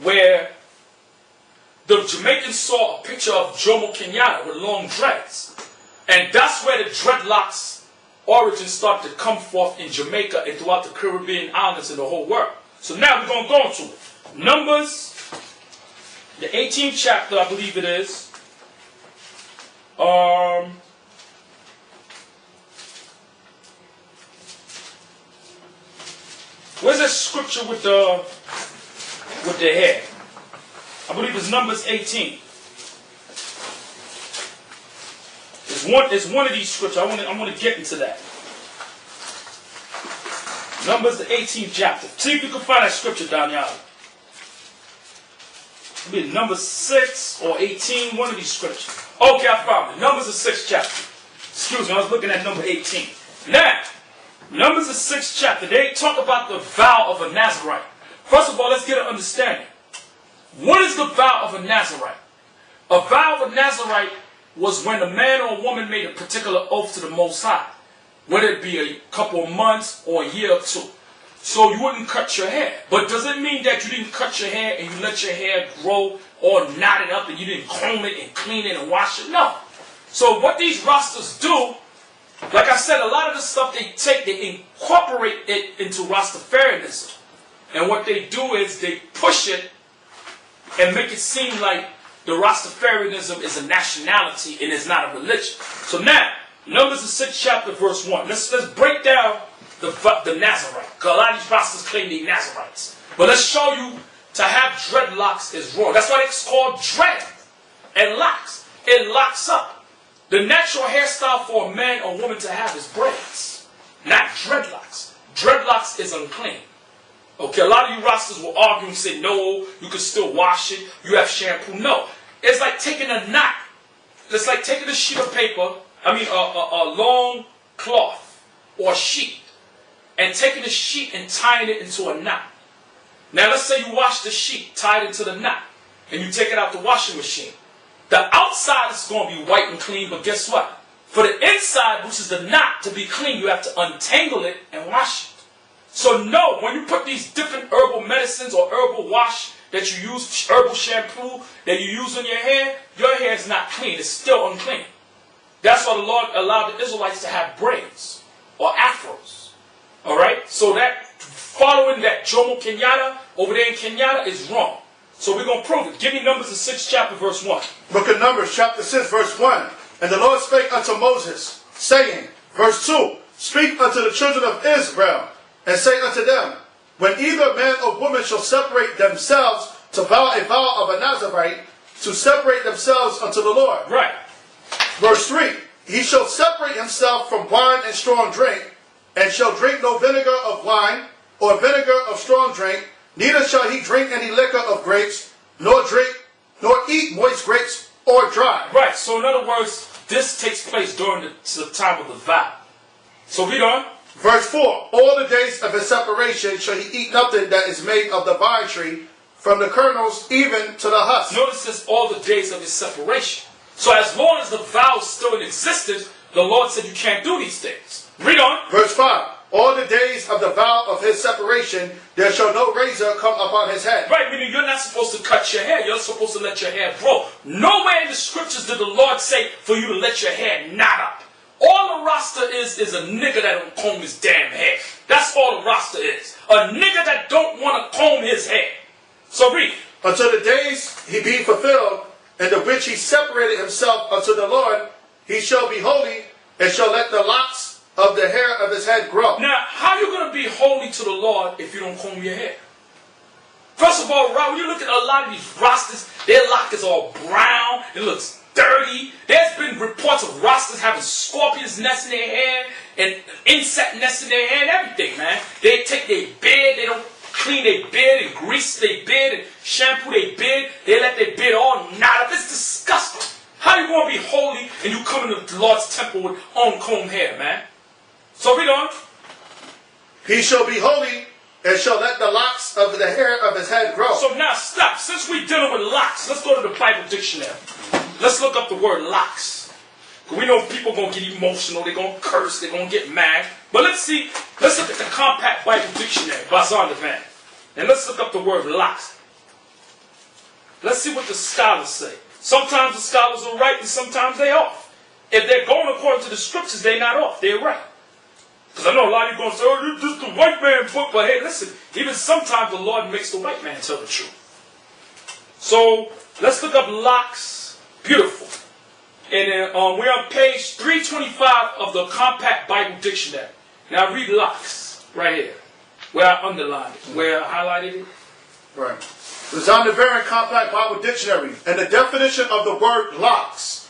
where the Jamaicans saw a picture of Jomo Kenyatta with long dreads. And that's where the dreadlocks origin started to come forth in Jamaica and throughout the Caribbean islands and the whole world. So now we're going to go into it. Numbers, the 18th chapter, I believe it is. Where's that scripture with the hair? I believe it's Numbers 18. It's one of these scriptures. I want to get into that. Numbers the 18th chapter. See if you can find that scripture down here. It'll be Numbers 6 or 18, one of these scriptures. Okay, I found it. Numbers the 6th chapter. Excuse me, I was looking at number 18. Now, Numbers the 6th chapter, they talk about the vow of a Nazarite. First of all, let's get an understanding. What is the vow of a Nazarite? A vow of a Nazarite was when a man or a woman made a particular oath to the Most High, whether it be a couple of months or a year or two. So you wouldn't cut your hair. But does it mean that you didn't cut your hair and you let your hair grow all knotted up and you didn't comb it and clean it and wash it? No. So what these Rastas do, like I said, a lot of the stuff they incorporate it into Rastafarianism. And what they do is they push it and make it seem like the Rastafarianism is a nationality and it's not a religion. So now, Numbers the 6th chapter, verse 1. Let's break down the Nazarite. Because a lot of these Rastas claim they're Nazarites. But let's show you to have dreadlocks is wrong. That's why it's called dread and locks. It locks up. The natural hairstyle for a man or woman to have is braids, not dreadlocks. Dreadlocks is unclean. Okay, a lot of you Rastas will argue and say, no, you can still wash it, you have shampoo. No, it's like taking a knot. It's like taking a sheet of paper, a long cloth or a sheet, and taking the sheet and tying it into a knot. Now let's say you wash the sheet, tie it into the knot, and you take it out the washing machine. The outside is going to be white and clean, but guess what? For the inside, which is the knot, to be clean, you have to untangle it and wash it. So no, when you put these different herbal medicines or herbal wash that you use, herbal shampoo that you use on your hair is not clean. It's still unclean. That's why the Lord allowed the Israelites to have braids or afros. Alright? So that following that Jomo Kenyatta over there in Kenyatta is wrong. So we're going to prove it. Give me Numbers the 6th chapter, verse 1. Book of Numbers, chapter 6, verse 1. And the Lord spake unto Moses, saying, verse 2, Speak unto the children of Israel, and say unto them, When either man or woman shall separate themselves to vow a vow of a Nazarite, to separate themselves unto the Lord. Right. Verse 3, He shall separate himself from wine and strong drink, and shall drink no vinegar of wine, or vinegar of strong drink, neither shall he drink any liquor of grapes, nor eat moist grapes, or dry. Right, so in other words, this takes place during the time of the vow. So read on. Verse 4, All the days of his separation shall he eat nothing that is made of the vine tree, from the kernels even to the husk. Notice this, all the days of his separation. So as long as the vow is still in existence, the Lord said you can't do these things. Read on. Verse 5, All the days of the vow of his separation, there shall no razor come upon his head. Right, meaning you're not supposed to cut your hair. You're supposed to let your hair grow. Nowhere in the scriptures did the Lord say for you to let your hair knot up. All a Rasta is a nigga that don't comb his damn hair. That's all a Rasta is. A nigga that don't want to comb his hair. So read. Until the days he be fulfilled, in the which he separated himself unto the Lord, he shall be holy, and shall let the locks of the hair of his head grow. Now, how are you going to be holy to the Lord if you don't comb your hair? First of all, when you look at a lot of these Rastas, their lock is all brown. It looks dirty. There's been reports of Rastas having scorpions nests in their hair and insect nests in their hair and everything, man. They take their beard, they don't clean their beard and grease their beard and shampoo their beard. They let their beard all knot up. It's disgusting. How you going to be holy and you come into the Lord's temple with uncombed hair, man? So read on. He shall be holy, and shall let the locks of the hair of his head grow. So now stop. Since we're dealing with locks, let's go to the Bible dictionary. Let's look up the word locks. We know people are going to get emotional, they're going to curse, they're going to get mad. But let's look at the Compact Bible Dictionary by Zondervan. And let's look up the word locks. let's see what the scholars say. Sometimes the scholars are right and sometimes they're off. If they're going according to the scriptures, they're not off. They're right. Because I know a lot of you going to say, oh, this is the white man book. But hey, listen, even sometimes the Lord makes the white man tell the truth. So let's look up locks. Beautiful. And then we're on page 325 of the Compact Bible Dictionary. Now read locks right here. Where I underlined it. Where I highlighted it. Right. It's on the Variant Compact Bible Dictionary. And the definition of the word locks.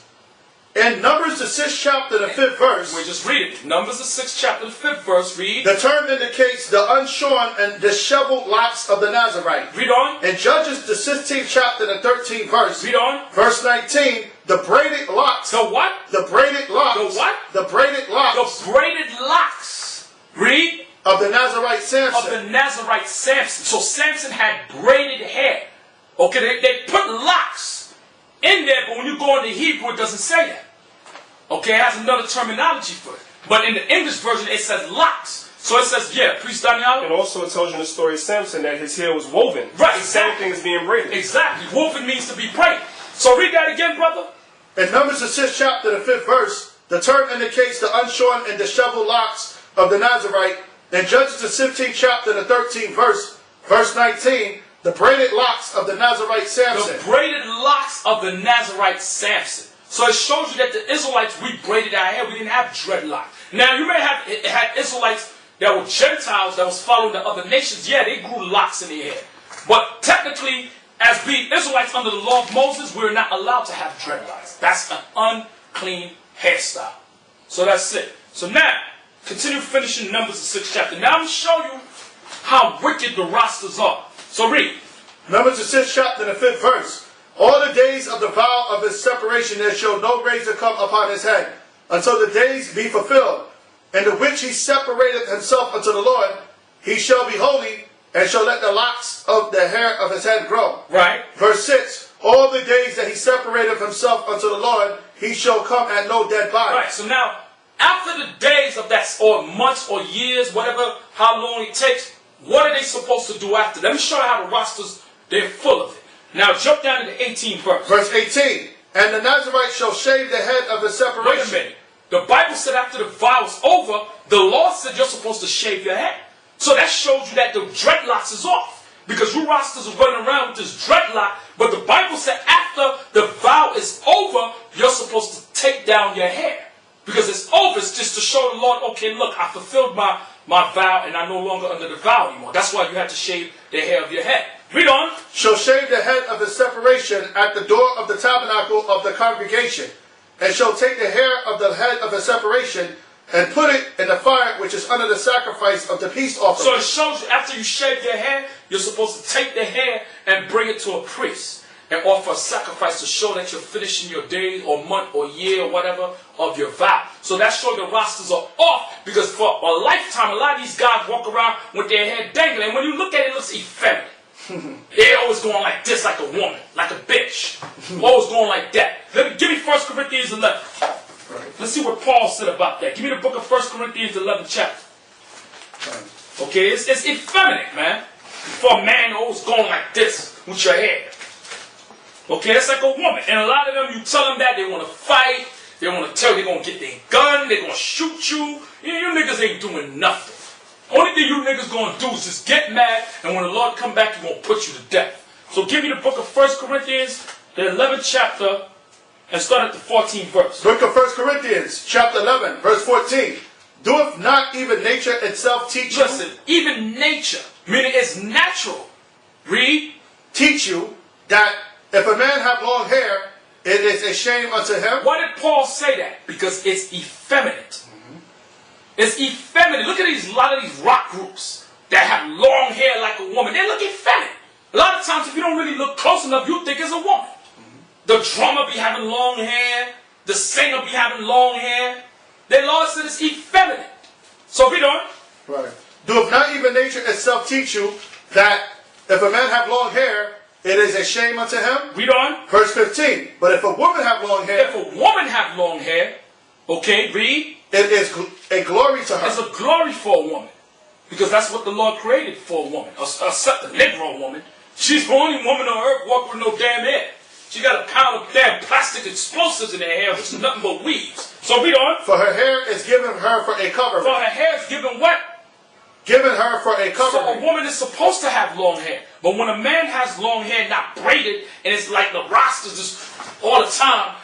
In Numbers, the 6th chapter, the 5th verse. We're just reading it. Numbers, the 6th chapter, the 5th verse. Read. The term indicates the unshorn and disheveled locks of the Nazarite. Read on. In Judges, the 16th chapter, the 13th verse. Read on. Verse 19. The braided locks. The what? The braided locks. The what? The braided locks. The braided locks. Read. Of the Nazarite Samson. Of the Nazarite Samson. So Samson had braided hair. Okay, they put locks in there, but when you go into Hebrew, it doesn't say that. Okay, it has another terminology for it. But in the English version, it says locks. So it says, yeah, priest Daniel. And also it tells you in the story of Samson that his hair was woven. Right, exactly. The same thing as being braided. Exactly. Woven means to be braided. So read that again, brother. In Numbers, the 6th chapter, the 5th verse, the term indicates the unshorn and disheveled locks of the Nazarite. In Judges, the 15th chapter, the 13th verse, verse 19, the braided locks of the Nazarite Samson. The braided locks of the Nazarite Samson. So it shows you that the Israelites, we braided our hair. We didn't have dreadlocks. Now, you may have had Israelites that were Gentiles that was following the other nations. Yeah, they grew locks in their hair. But technically, as being Israelites under the law of Moses, we're not allowed to have dreadlocks. That's an unclean hairstyle. So that's it. So now, continue finishing Numbers, the 6th chapter. Now I'm going to show you how wicked the Rastas are. So read. Numbers, the 6th chapter, the 5th verse. All the days of the vow of his separation there shall no razor come upon his head, until the days be fulfilled, in the which he separateth himself unto the Lord. He shall be holy, and shall let the locks of the hair of his head grow. Right. Verse 6. All the days that he separateth himself unto the Lord, he shall come at no dead body. Right. So now, after the days of that, or months, or years, whatever, how long it takes, what are they supposed to do after? Let me show you how the Rastas, they're full of it. Now jump down to the 18th verse. Verse 18. And the Nazarite shall shave the head of the separation. Wait a minute. The Bible said after the vow is over, the law said you're supposed to shave your head. So that shows you that the dreadlocks is off. Because you Rastas are running around with this dreadlock. But the Bible said after the vow is over, you're supposed to take down your hair. Because it's over. It's just to show the Lord, okay, look, I fulfilled my vow and I'm no longer under the vow anymore. That's why you have to shave the hair of your head. Read on. Shall shave the head of the separation at the door of the tabernacle of the congregation, and shall take the hair of the head of the separation, and put it in the fire which is under the sacrifice of the peace offering. So it shows you after you shave your hair, you're supposed to take the hair and bring it to a priest and offer a sacrifice to show that you're finishing your days or month or year or whatever of your vow. So that shows the Rastas are off, because for a lifetime, a lot of these guys walk around with their hair dangling. And when you look at it, it looks effeminate. They're always going like this, like a woman, like a bitch. Always going like that. Give me 1 Corinthians 11. Let's see what Paul said about that. Give me the book of 1 Corinthians 11 chapter. Okay, it's effeminate, man. For a man always going like this with your hair. Okay, it's like a woman. And a lot of them, you tell them that, they want to fight. They want to tell you they're going to get their gun. They're going to shoot you. You niggas ain't doing nothing. Only thing you niggas gonna do is just get mad, and when the Lord come back, He's gonna put you to death. So give me the book of 1 Corinthians, the 11th chapter, and start at the 14th verse. Book of 1 Corinthians, chapter 11, verse 14. Doeth not even nature itself teach you? Listen, even nature, meaning it's natural. Read. Teach you that if a man have long hair, it is a shame unto him. Why did Paul say that? Because it's effeminate. It's effeminate. Look at a lot of these rock groups that have long hair like a woman. They look effeminate. A lot of times, if you don't really look close enough, you think it's a woman. The drummer be having long hair. The singer be having long hair. The Lord said it's effeminate. So read on. Right. Doeth not even nature itself teach you that if a man have long hair, it is a shame unto him? Read on. Verse 15. But if a woman have long hair, if a woman have long hair, okay, read. It is a glory to her. It's a glory for a woman. Because that's what the Lord created for a woman. Except the Negro woman. She's the only woman on earth walking with no damn hair. She got a pound of damn plastic explosives in her hair, which is nothing but weaves. So read on. For her hair is given her for a covering. For her hair is given what? Given her for a So a covering. woman is supposed to have long hair. But when a man has long hair, not braided, and it's like the rastas just all the time,